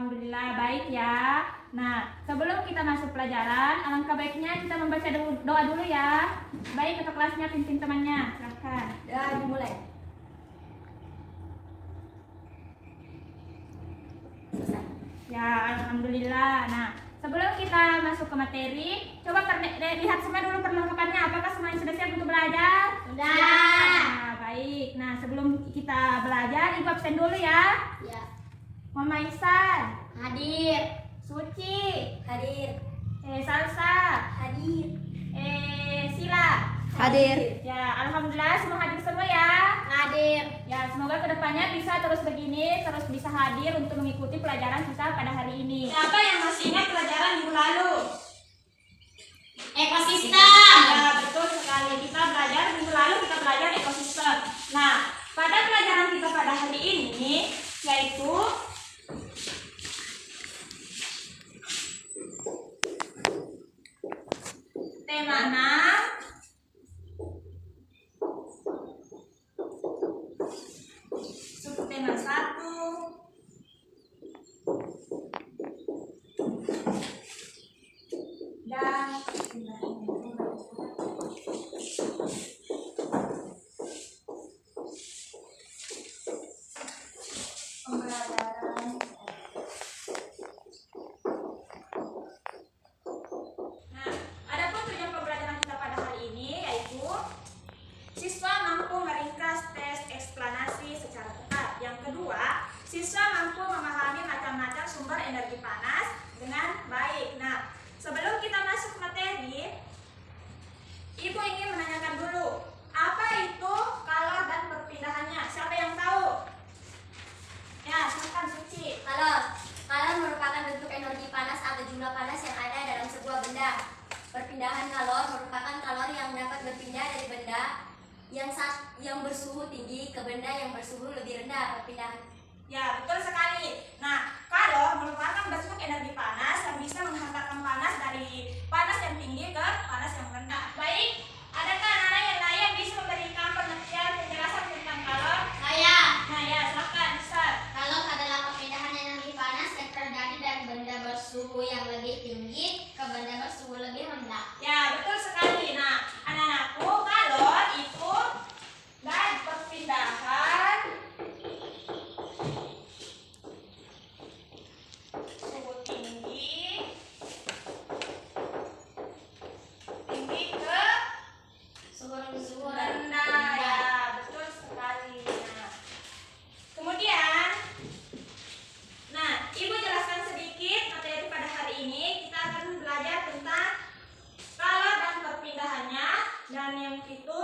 Alhamdulillah baik ya. Nah, sebelum kita masuk pelajaran, alangkah baiknya kita membaca doa dulu ya. Baik, ketua kelasnya pimpin temannya. Silahkan. Ya, dimulai. Ya, Alhamdulillah. Nah, sebelum kita masuk ke materi, coba lihat semua dulu perlengkapannya. Apakah semuanya sudah siap untuk belajar? Sudah. Nah, baik. Nah, sebelum kita belajar, Ibu absen dulu ya. Ya. Mama Ihsan Hadir. Suci Hadir. Salsa Hadir. Sila Hadir. ya. Alhamdulillah semua hadir semua ya. Hadir. Ya, semoga kedepannya bisa terus begini, terus bisa hadir untuk mengikuti pelajaran kita pada hari ini. Siapa yang masih ingat pelajaran minggu lalu? Ekosistem. Ya, betul sekali. Kita belajar minggu lalu, kita belajar ekosistem. Nah, pada pelajaran kita pada hari ini yaitu tema 6, subtema 1, dan pembelajaran. Nah, adapun tujuan pembelajaran kita pada hari ini yaitu siswa mampu meringkas tes eksplanasi secara tepat. Yang kedua, siswa mampu memahami macam-macam sumber energi panas dengan baik. Nah, sebelum kita masuk materi, Ibu ingin menanyakan dulu, apa itu kalor dan perpindahannya? Siapa yang tahu? Ya, silakan Suci. Kalor merupakan bentuk energi panas atau jumlah panas yang ada dalam sebuah benda. Perpindahan kalor merupakan kalor yang dapat berpindah dari benda yang bersuhu tinggi ke benda yang bersuhu lebih rendah. Perpindahan. Ya, betul sekali. Nah, kalor merupakan bentuk energi panas yang bisa menghantarkan panas dari panas yang tinggi ke panas yang rendah. Baik, adakah anak-anak yang lain yang bisa memberikan pengertian penjelasan tentang kalor? Saya. Nah, ya, silakan, Ustaz. Kalor adalah perpindahan energi panas yang terjadi dari benda bersuhu yang lebih tinggi ke benda bersuhu lebih rendah. Ya, betul sekali. Nah, anak-anakku, kalor itu dan perpindahan suhu tinggi ke Suhu rendah. Ya, betul sekali. Nah, kemudian, Ibu jelaskan sedikit materi pada hari ini. Kita akan belajar tentang kalor dan perpindahannya, dan yang itu,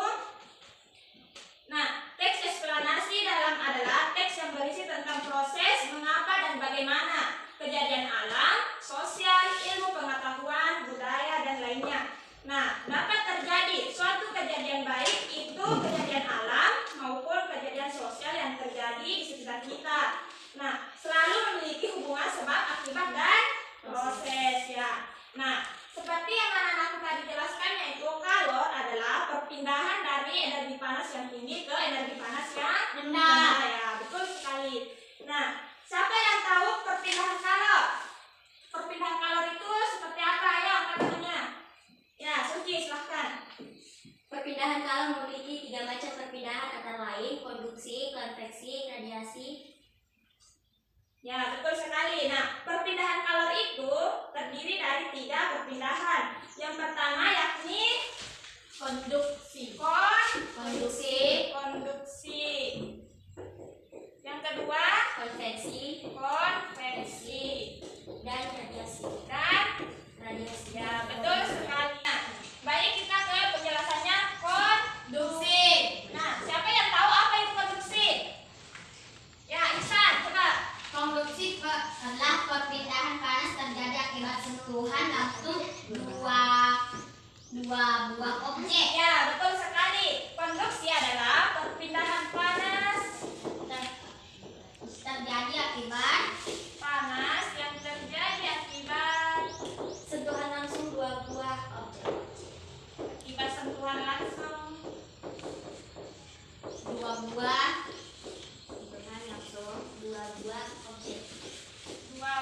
teks eksplanasi adalah teks yang berisi tentang proses, mengapa dan bagaimana, kejadian alam, sosial, ilmu pengetahuan, budaya, dan lainnya. Nah, dapat terjadi suatu kejadian baik itu kejadian alam maupun kejadian sosial yang terjadi di sekitar kita. Nah, selalu memiliki hubungan sebab, akibat, dan proses ya. Nah, seperti yang anak-anakku tadi jelaskan, yaitu kalor adalah perpindahan dari energi panas yang tinggi ke energi panas yang rendah. Ya, betul sekali. Nah, siapa yang tahu perpindahan kalor? Perpindahan kalor itu seperti apa? Ayo angkat tangannya. Ya, Suci, silahkan. Perpindahan kalor memiliki 3 macam perpindahan antara lain konduksi, konveksi, radiasi. Ya, betul sekali. Nah, perpindahan kalor itu terdiri dari 3 perpindahan. Yang pertama yakni konduksi. Konduksi. Yang kedua Konveksi. konveksi. Dan radiasi. Ya, betul sekali. Nah, baik, kita ke penjelasannya konduksi. Nah, siapa yang tahu apa itu konduksi? Ya, Ihsan, coba. Konduksi adalah perpindahan panas terjadi akibat sentuhan langsung dua buah objek. Ya, betul sekali. Konduksi adalah perpindahan panas Terjadi akibat sentuhan langsung dua buah objek. Akibat sentuhan langsung Dua buah objek. dua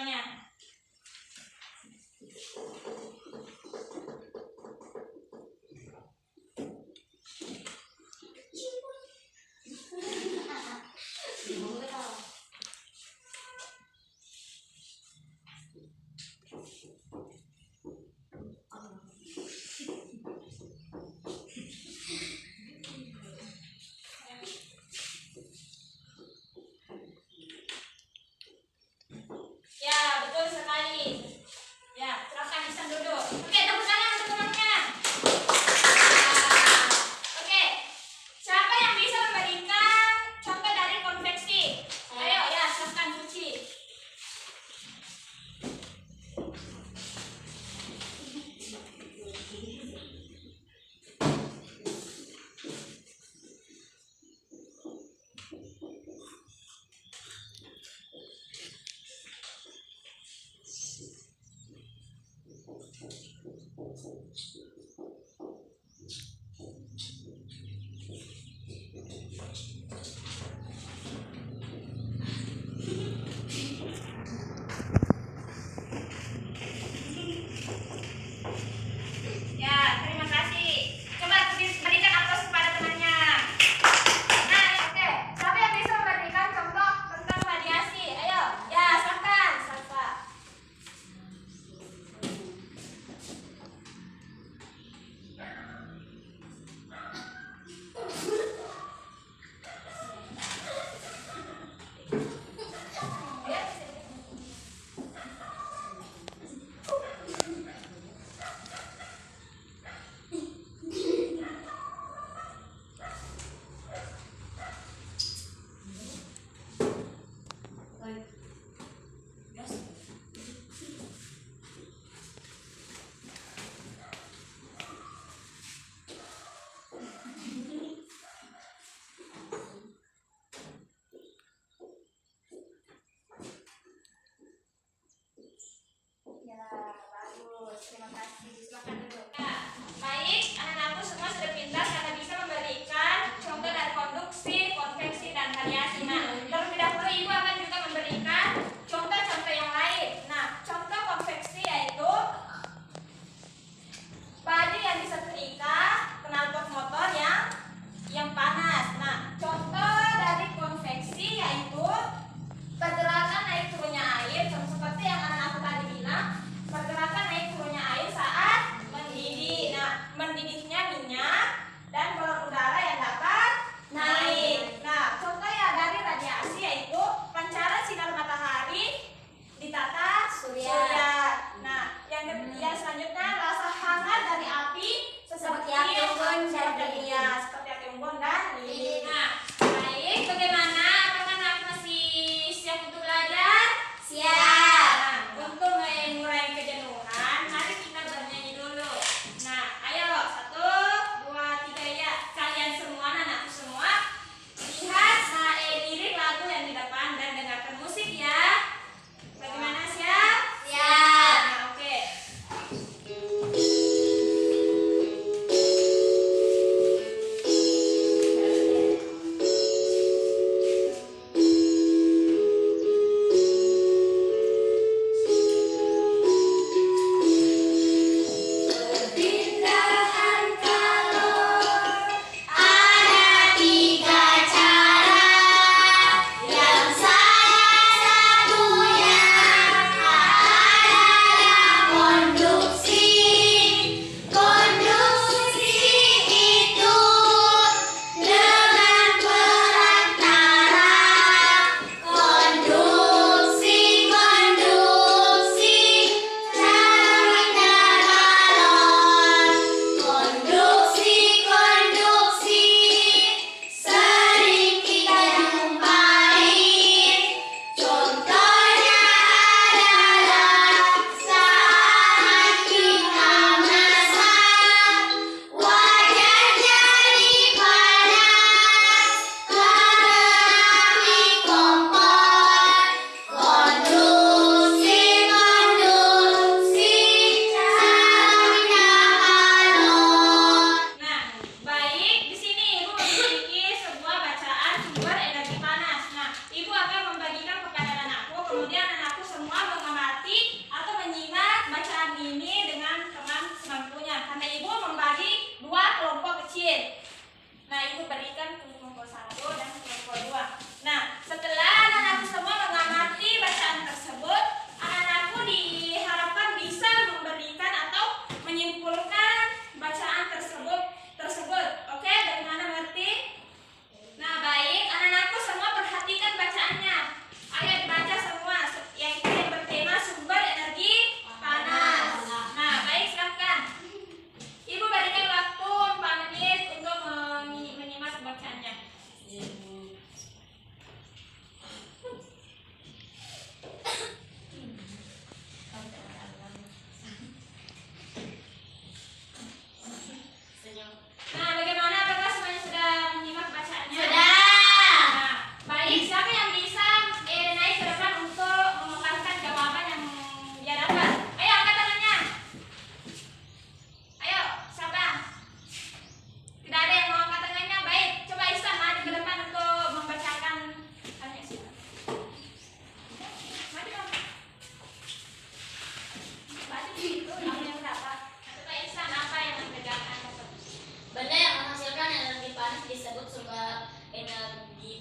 contohnya. Ya,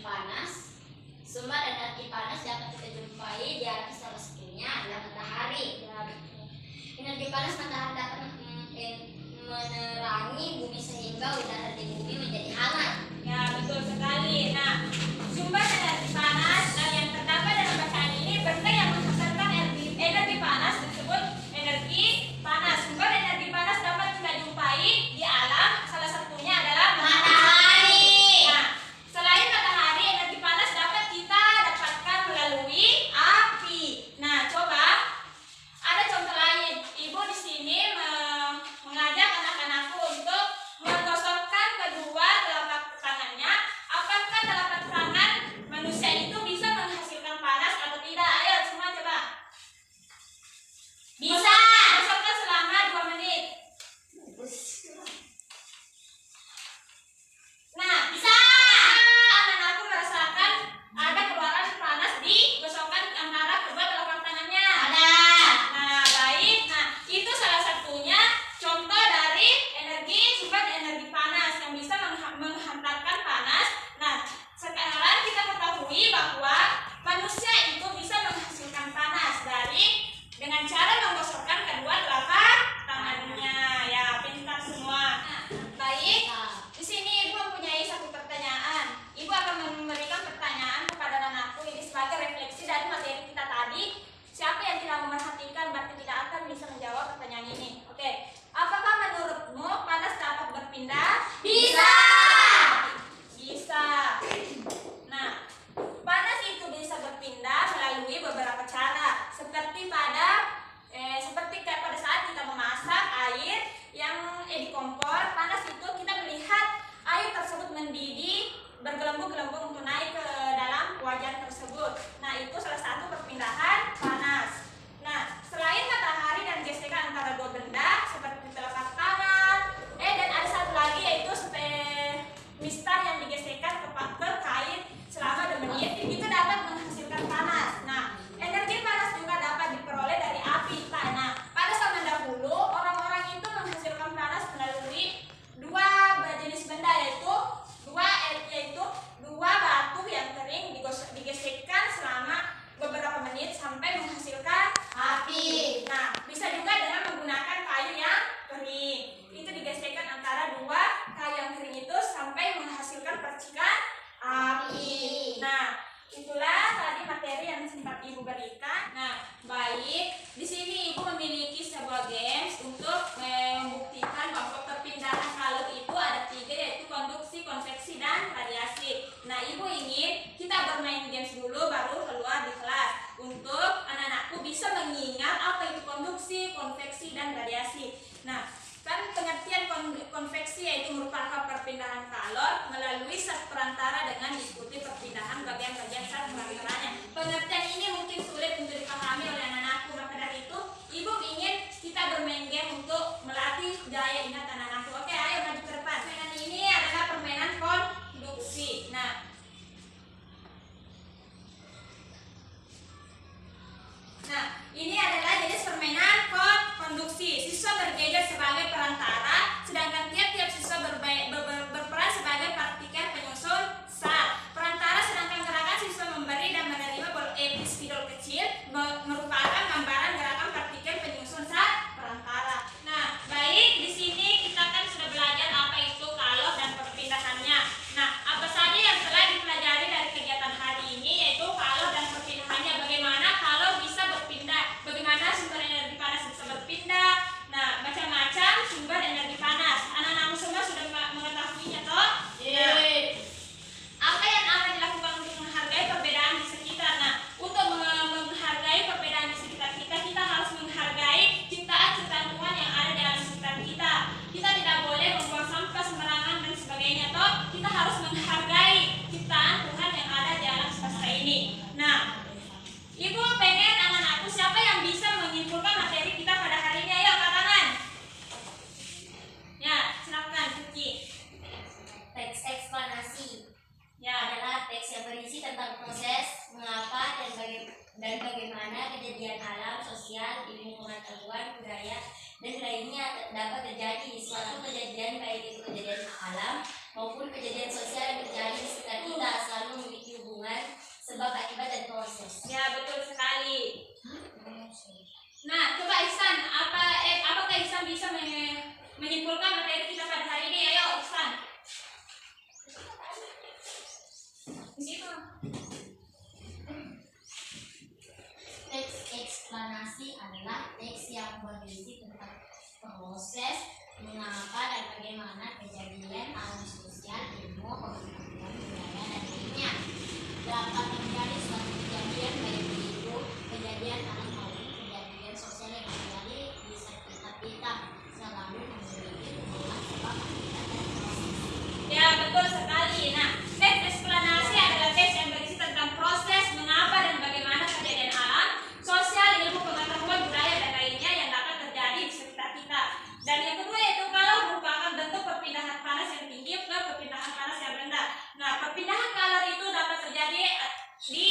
panas. Sumber energi panas dapat kita jumpai di atas salah satunya adalah matahari. Energi panas matahari dapat menerangi bumi sehingga udara di bumi menjadi hangat. Ya, betul sekali. Nah, sumber energi panas yang terdapat dalam bacaan ini benda yang menghasilkan energi panas disebut energi panas. Sumber energi panas dapat kita jumpai di alam, salah satunya adalah matahari. Nah, selain matahari, energi panas dapat kita dapatkan melalui api. Nah, coba ada contoh lain. Ibu di sini mengajak anak-anakku untuk menggosokkan kedua telapak tangannya. Apakah telapak tangan manusia itu bisa menghasilkan panas atau tidak? Ayo semua coba. Bisa. Gosokkan selama 2 menit. Nah, bisa. Anak-anakku merasakan ada keluaran panas di gosokkan antara kedua telapak tangannya. Ada. Nah, baik. Nah, itu salah satunya contoh dari sumber energi panas yang bisa menghantarkan panas. Nah, sekarang kita ketahui bahwa manusia itu bisa menghasilkan panas dengan cara menggosokkan kedua telapak tangannya. Ya, pintar semua. Nah, baik. Di sini Ibu mempunyai satu pertanyaan. Ibu akan memberikan pertanyaan kepada anakku ini sebagai refleksi dari materi kita tadi. Siapa yang tidak memerhatikan berarti tidak akan bisa menjawab pertanyaan ini. Oke. Apakah menurutmu panas dapat berpindah? Bisa. Bisa. Nah, panas itu bisa berpindah melalui beberapa cara. Seperti pada saat kita memasak air yang di kompor, panas itu kita melihat air tersebut mendidih, bergelembung-gelembung untuk naik ke dalam wajan tersebut. Nah, itu salah satu perpindahan panas. Nah, selain matahari dan gesekan antara dua benda seperti telapak tangan, dan ada satu lagi yaitu mistar yang digesekkan ke kain selama 2 menit itu dapat menghasilkan panas. Nah, energi panas juga dapat diperoleh dari api. Nah, pada zaman dahulu orang-orang itu menghasilkan panas melalui dua jenis benda yaitu dua batu yang kering digesekkan selama beberapa menit sampai menghasilkan api. Nah, bisa juga dengan menggunakan kayu yang kering. Itu digesekkan antara dua kayu yang kering itu sampai menghasilkan percikan api. Nah, itulah tadi materi yang sempat Ibu berikan. Nah, baik. Di sini Ibu memiliki sebuah games untuk membuktikan bahwa perpindahan kalor itu ada 3 yaitu konduksi, konveksi, dan radiasi. Nah, Ibu ingin kita bermain games dulu baru keluar di kelas untuk anak-anakku bisa mengingat apa itu konduksi, konveksi, dan radiasi. Nah, kan pengertian konveksi yaitu merupakan perpindahan kalor melalui zat perantara dengan diikuti perpindahan bagian-bagian zat perantaranya. Pengertian ini mungkin sulit untuk dipahami oleh anak-anakku, maka dari itu Ibu ingin kita bermain game untuk melatih daya ingat anak-anakku. Oke, ayo maju ke depan. Permainan ini adalah permainan konduksi. Nah, ini adalah jenis permainan konduksi. Siswa bergeser sebagai perantara, sedangkan tiap-tiap siswa berperan sebagai partikel penyusun zat. Perantara sedangkan gerakan siswa memberi dan menerima spidol kecil merupakan gambaran gerakan partikel penyusun zat perantara. Nah, baik, di sini kita kan sudah belajar apa itu kalor dan perpindahannya. Nah, apa saja yang telah dipelajari dari kegiatan hari ini yaitu kalor dan perpindahannya. Bagaimana kalor bisa berpindah, bagaimana sumber energi panas bisa berpindah. Nah, macam-macam sumber energi panas. Anak-anak semua sudah mengetahuinya toh? Apa yang akan dilakukan untuk menghargai perbedaan di sekitar? Nah, untuk menghargai perbedaan di sekitar kita, kita harus menghargai ciptaan-ciptaan Tuhan yang ada di alam sekitar kita. Kita tidak boleh membuang sampah sembarangan dan sebagainya toh. Kita harus menghargai ciptaan Tuhan yang ada di alam semesta ini. Nah, Ibu pengen anak-anakku siapa yang bisa menyimpulkan materi kita pada hari ini? Ayo angkat tangan. Ya, silakan Suci. Teks eksplanasi Ya, adalah teks yang berisi tentang proses, mengapa, dan bagaimana kejadian alam, sosial, ilmu pengetahuan, budaya, dan lainnya dapat terjadi di suatu kejadian, baik itu kejadian alam maupun kejadian sosial yang terjadi di sekitar kita, selalu memiliki Teks eksplanasi adalah teks yang berisi tentang proses, mengapa dan bagaimana kejadian alam sosial, ilmu, pengetahuan, budaya, dan lainnya dapat terjadi suatu kejadian baik itu kejadian alam maupun kejadian sosial yang terjadi di sekitar kita selalu memiliki hubungan sebab akibat dan proses. Ya, betul sekali. Nah, teks eksplanasi adalah teks yang berisi tentang proses, mengapa dan bagaimana kejadian alam, sosial, ilmu, pengetahuan, budaya, dan lainnya yang dapat terjadi di sekitar kita. Dan yang kedua yaitu kalau merupakan bentuk perpindahan panas yang tinggi ke perpindahan panas yang rendah. Nah, perpindahan color itu dapat terjadi di